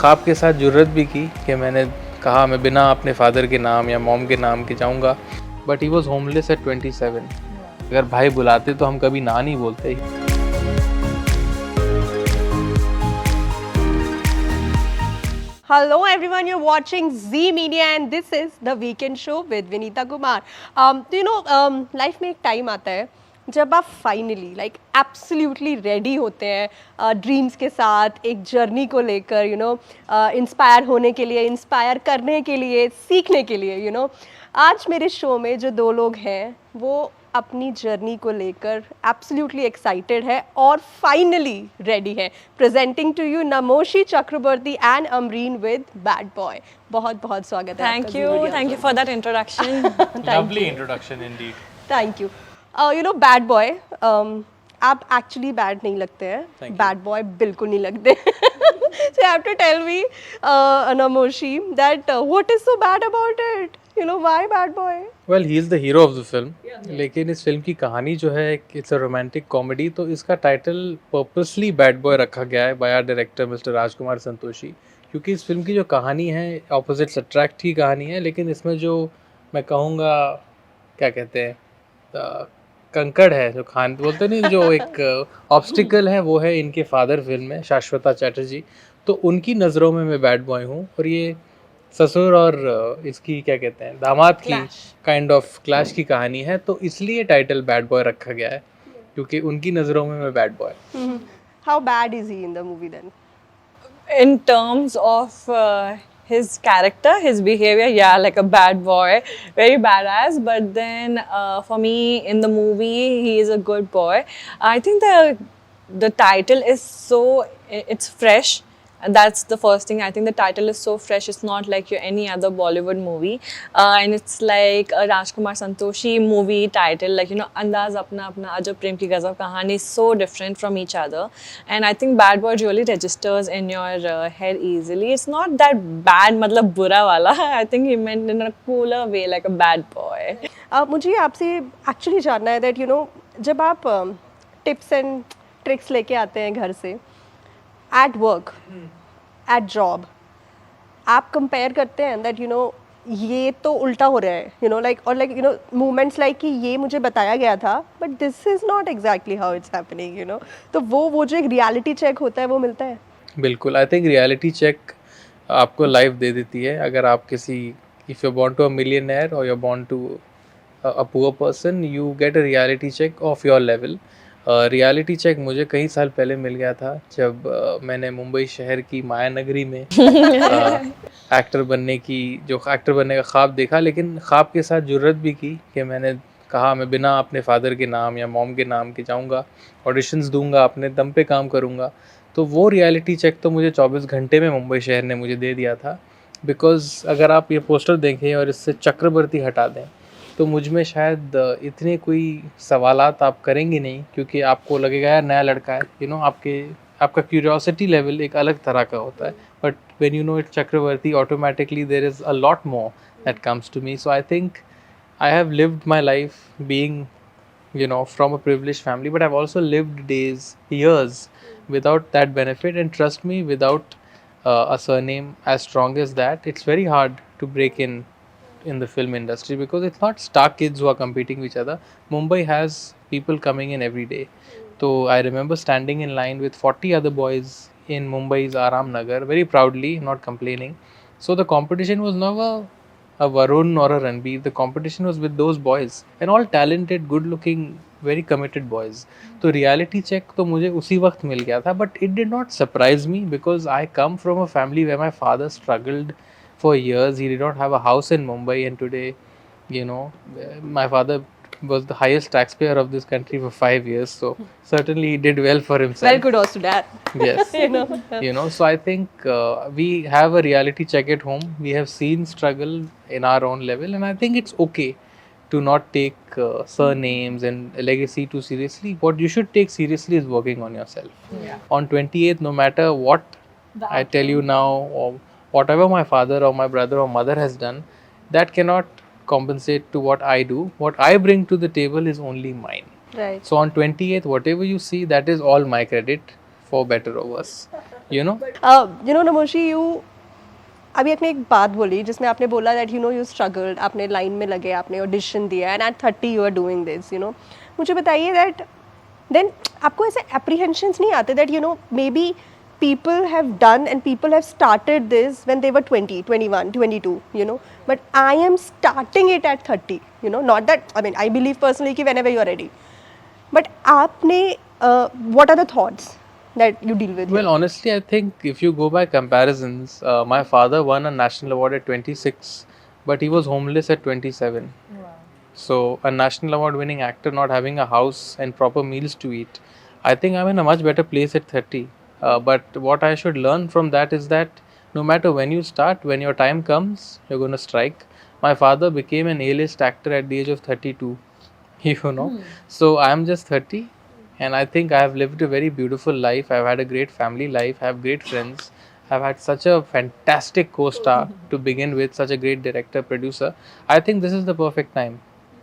ख्वाब के साथ जुर्रत भी की कि मैंने कहा मैं बिना अपने फादर के नाम या मॉम के नाम के जाऊंगा, but he was homeless at 27। अगर भाई बुलाते तो हम कभी ना नहीं बोलते। Hello everyone, you're watching Z Media and this is the Weekend Show with Vinita Kumar. Life में एक टाइम आता है जब आप फाइनली एब्सोल्युटली रेडी होते हैं ड्रीम्स के साथ एक जर्नी को लेकर इंस्पायर होने के लिए, इंस्पायर करने के लिए, सीखने के लिए आज मेरे शो में जो दो लोग हैं वो अपनी जर्नी को लेकर एब्सोल्युटली एक्साइटेड है और फाइनली रेडी है। Presenting to you Namashi Chakraborty and Amreen with bad boy. बहुत बहुत स्वागत है। Thank you for that introduction. Lovely introduction indeed. Thank you. Bad boy, आप एक्चुअली बैड नहीं लगते हैं, बैड बॉय बिल्कुल नहीं लगते। So you have to tell me, Namashi, that what is so bad about it? Why bad boy? Well, he is the hero of the film. लेकिन इस film की कहानी जो है इट्स अ रोमांटिक कॉमेडी, तो इसका टाइटल पर्पसली बैड बॉय रखा गया है by our director mister Rajkumar Santoshi, क्योंकि इस फिल्म की जो कहानी है ऑपोजिट्स अट्रैक्ट की कहानी है, लेकिन इसमें जो मैं कहूँगा क्या कहते हैं कंकड़ है, जो खान बोलते नहीं, जो एक ऑब्स्टिकल है, वो है इनके फादर फिल्म में शाश्वता चैटर्जी। तो उनकी नज़रों में मैं बैड बॉय हूँ और ये ससुर और इसकी क्या कहते हैं दामाद की काइंड ऑफ क्लैश की कहानी है, तो इसलिए टाइटल बैड बॉय रखा गया है क्योंकि उनकी नज़रों में मैं bad boy. How bad is he in the movie then? In terms of his character, his behavior, yeah, like a bad boy, very badass. But then for me in the movie, he is a good boy. I think the title is it's fresh. And that's the first thing. I think the title is so fresh. It's not like any other Bollywood movie. And it's like a Rajkumar Santoshi movie title. Like, Andaz Apna Apna Ajab Prem Ki Gazab Kahani is so different from each other. And I think Bad Boy really registers in your head easily. It's not that bad, matlab bura wala. I think he meant in a cooler way, like a bad boy. मुझे आपसे actually जानना है that जब आप tips and tricks लेके आते हैं घर से at work, at job, आप कंपेयर करते हैं that ये तो उल्टा हो रहा है movements like कि ये मुझे बताया गया था but this is not exactly how it's happening, तो वो जो एक रियलिटी चेक होता है वो मिलता है। बिल्कुल, आई थिंक रियलिटी चेक आपको लाइफ दे देती है। अगर आप किसी if you born to a millionaire और you born to a poor person, you get a reality check of your level. Reality check मुझे कई साल पहले मिल गया था जब मैंने मुंबई शहर की माया नगरी में एक्टर बनने का ख्वाब देखा, लेकिन ख्वाब के साथ जुर्रत भी की कि मैंने कहा मैं बिना अपने फादर के नाम या मॉम के नाम के जाऊंगा, ऑडिशंस दूंगा, अपने दम पे काम करूंगा। तो वो रियलिटी चेक तो मुझे 24 घंटे में मुंबई शहर ने मुझे दे दिया था। बिकॉज़ अगर आप ये पोस्टर देखें और इससे चक्रवर्ती हटा दें तो मुझ में शायद इतने कोई सवालात आप करेंगे नहीं, क्योंकि आपको लगेगा यार नया लड़का है, आपका क्यूरियोसिटी लेवल एक अलग तरह का होता है। But when you know it Chakravarti, automatically there is a lot more that comes to me. So I think I have lived my life being from a privileged family, but I've also lived days, years without that benefit, and trust me, without a surname as strong as that, it's very hard to break in the film industry, because it's not star kids who are competing with each other. Mumbai has people coming in every day. So I remember standing in line with 40 other boys in Mumbai's Aram Nagar, very proudly, not complaining. So the competition was never a Varun or a Ranbir. The competition was with those boys, and all talented, good looking, very committed boys. तो reality check तो मुझे उसी वक्त मिल गया था, but it did not surprise me because I come from a family where my father struggled for years. He did not have a house in Mumbai, and today my father was the highest taxpayer of this country for 5 years, so certainly he did well for himself. Well, kudos to that. Yes. So I think we have a reality check at home. We have seen struggle in our own level, and I think it's okay to not take surnames and legacy too seriously. What you should take seriously is working on yourself. On 28th, no matter what I tell you now, or whatever my father or my brother or mother has done, that cannot compensate to what I do. What I bring to the table is only mine. Right. So on 28th, whatever you see, that is all my credit, for better or worse. you know. Namoshi, you अभी आपने एक बात बोली जिसमें आपने बोला that you struggled, आपने line में लगे, आपने ऑडिशन दिया and at 30 you are doing this, मुझे बताइए दैट देन आपको ऐसे एप्रीहेंशंस नहीं आते that may be people have done and people have started this when they were 20, 21, 22, but I am starting it at 30, not that, I mean, I believe personally ki whenever you are ready, but aapne what are the thoughts that you deal with Well, here? honestly, I think if you go by comparisons, my father won a national award at 26, but he was homeless at 27. So a national award winning actor not having a house and proper meals to eat, I think I'm in a much better place at 30. But what I should learn from that is that no matter when you start, when your time comes, you're going to strike. My father became an A-list actor at the age of 32, you know. So I'm just 30, and I think I have lived a very beautiful life. I've had a great family life, I have great friends, I've had such a fantastic co-star to begin with, such a great director, producer. I think this is the perfect time.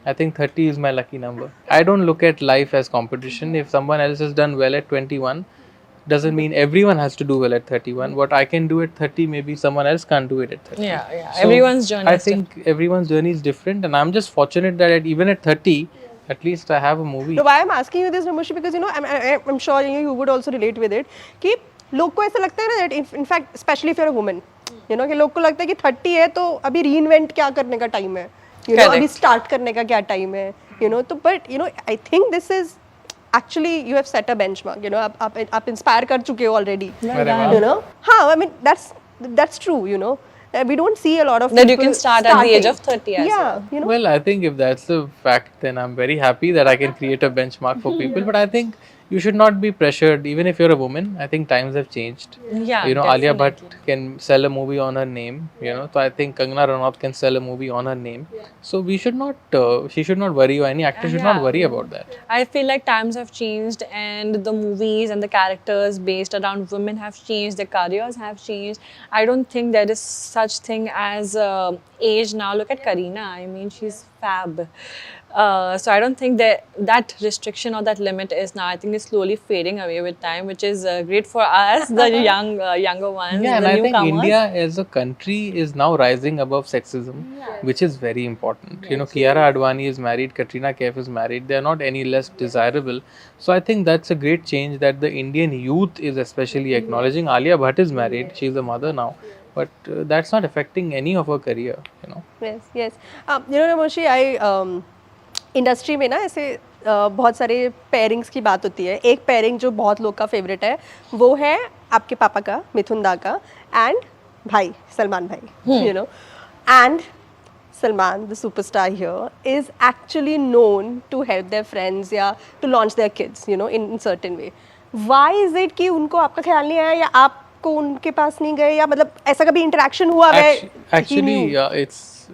I think 30 is my lucky number. I don't look at life as competition. If someone else has done well at 21, doesn't mean everyone has to do well at 31. What I can do at 30, maybe someone else can't do it at 30. Yeah. So Everyone's journey I is think everyone's journey is different, and I'm just fortunate that even at 30, at least I have a movie. No, why I'm asking you this, Namashi, because I'm sure you would also relate with it. कि लोग को ऐसा लगता है ना that in fact, especially if you're a woman, कि लोग को लगता है कि 30 है तो अभी reinvent क्या करने का टाइम है, अभी start करने का क्या टाइम है, तो but I think this is actually you have set a benchmark, आप inspire कर चुके हो already, हाँ, I mean that's true, we don't see a lot of that people you can start at the age of 30 as yeah, well. Well, I think if that's the fact, then I'm very happy that I can create a benchmark for people. But I think you should not be pressured, even if you're a woman. I think times have changed. Yeah, Alia Bhatt definitely. can sell a movie on her name. So I think Kangana Ranaut can sell a movie on her name. So we should not, she should not worry, or any actor should not worry about that. I feel like times have changed and the movies and the characters based around women have changed, their careers have changed. I don't think there is such thing as age now. Look at Kareena. I mean, she's fab. So I don't think that restriction or that limit is now. I think it's slowly fading away with time, which is great for us, the younger ones. Yeah, and the I think newcomers. India as a country is now rising above sexism, which is very important. Kiara Advani is married, Katrina Kaif is married. They are not any less desirable. So I think that's a great change that the Indian youth is especially acknowledging. Alia Bhatt is married; she's a mother now, but that's not affecting any of her career. Yes. Namashi, I industry में ना ऐसे बहुत सारे pairings की बात होती है. एक पेयरिंग जो बहुत लोग का फेवरेट है वो है आपके पापा का, मिथुन दा का, एंड भाई सलमान भाई, and Salman, the superstar here, is actually known to help their friends या to launch their kids, in certain way. Why is it कि उनको आपका ख्याल नहीं आया या आपको उनके पास नहीं गए, या मतलब ऐसा कभी इंटरेक्शन हुआ? Actually, it's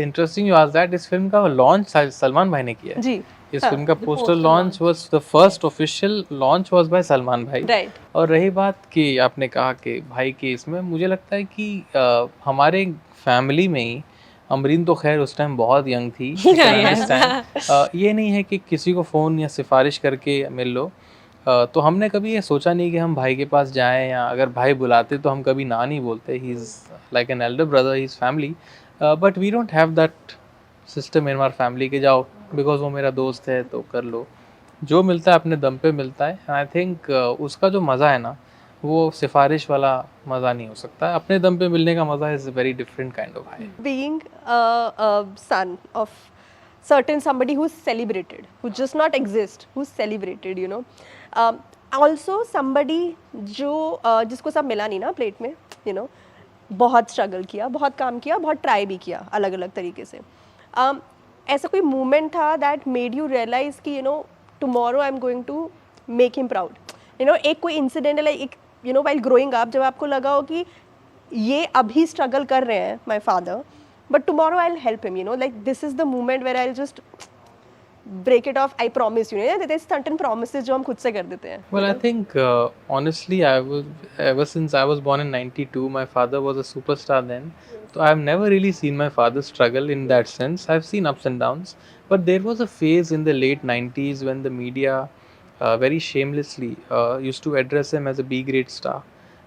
interesting you ask that. इस फिल्म का लॉन्च सलमान भाई ने किया है. जी. इस फिल्म का poster launch was the first official launch was by Salman भाई. राइट. और रही बात कि आपने कहा कि भाई के इसमें, मुझे लगता है कि हमारे फैमिली में ही अमरीन तो खैर उस टाइम बहुत यंग थी. ये नहीं है कि किसी को फ़ोन या सिफारिश करके मिल लो. तो हमने कभी ये सोचा नहीं कि हम भाई के पास जाएं, या अगर भाई बुलाते तो हम कभी ना नहीं बोलते. He is like an elder brother, he is family. But we don't have that system in our family कि जाओ बिकॉज वो मेरा दोस्त है तो कर लो. जो मिलता है अपने दम पे मिलता है. एंड आई थिंक उसका जो मज़ा है ना, वो सिफारिश वाला मज़ा नहीं हो सकता. अपने दम पे मिलने का मज़ा is a very different kind of high. Being a son of certain somebody who's celebrated, who just not exist, who's celebrated, also somebody जो जिसको सब मिला नहीं ना प्लेट में, बहुत स्ट्रगल किया, बहुत काम किया, बहुत ट्राई भी किया अलग अलग तरीके से. ऐसा कोई मोमेंट था दैट मेड यू रियलाइज कि tomorrow I am going to make him proud? एक कोई इंसिडेंट है लाइक while growing up जब आपको लगा हो कि ये अभी स्ट्रगल कर रहे हैं my father, but tomorrow I will help him, like this is the moment where I'll just break it off, I promise you. There's certain promises जो हम खुद से कर देते हैं. Well, I think honestly, ever since I was born in '92, my father was a superstar then. So I've never really seen my father struggle in that sense. I've seen ups and downs, but there was a phase in the late '90s when the media very shamelessly used to address him as a B-grade star.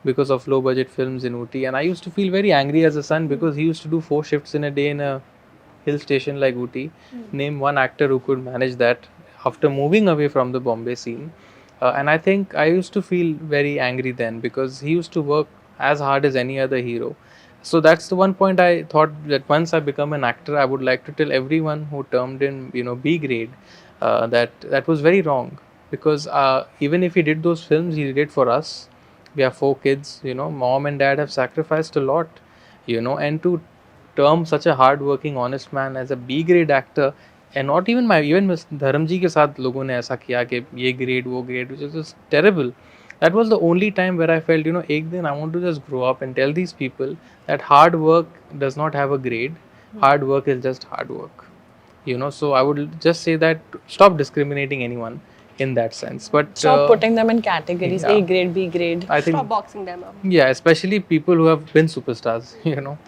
because of low budget films in Ooty, and I used to feel very angry as a son because he used to do 4 shifts in a day in a hill station like Ooty. Name one actor who could manage that after moving away from the Bombay scene. And I think I used to feel very angry then because he used to work as hard as any other hero. So that's the one point I thought that once I become an actor, I would like to tell everyone who termed in, B grade, that was very wrong. Because even if he did those films, he did it for us. We have 4 kids, mom and dad have sacrificed a lot, and to term such a hard-working, honest man as a B grade actor, and not even even Miss Dharamji के साथ लोगों ने ऐसा किया कि ये grade वो grade, which is just terrible. That was the only time where I felt, एक दिन I want to just grow up and tell these people that hard work does not have a grade. Hard work is just hard work. So I would just say that stop discriminating anyone in that sense. But Stop putting them in categories, yeah. A grade, B grade. I think Stop boxing them up. yeah, especially people who have been superstars,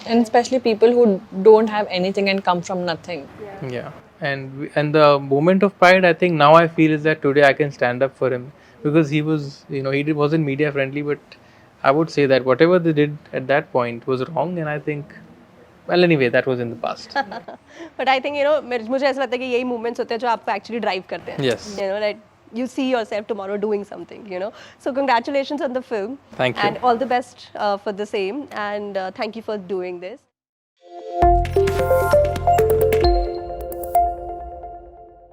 And especially people who don't have anything and come from nothing. Yeah, and the moment of pride, I think now I feel is that today I can stand up for him because he was, wasn't media friendly, but I would say that whatever they did at that point was wrong, and I think, well, anyway, that was in the past. But I think मुझे ऐसा लगता है कि यही moments होते हैं जो आपको actually drive करते हैं. Yes. That you see yourself tomorrow doing something. So congratulations on the film. Thank you. And all the best for the same. And thank you for doing this.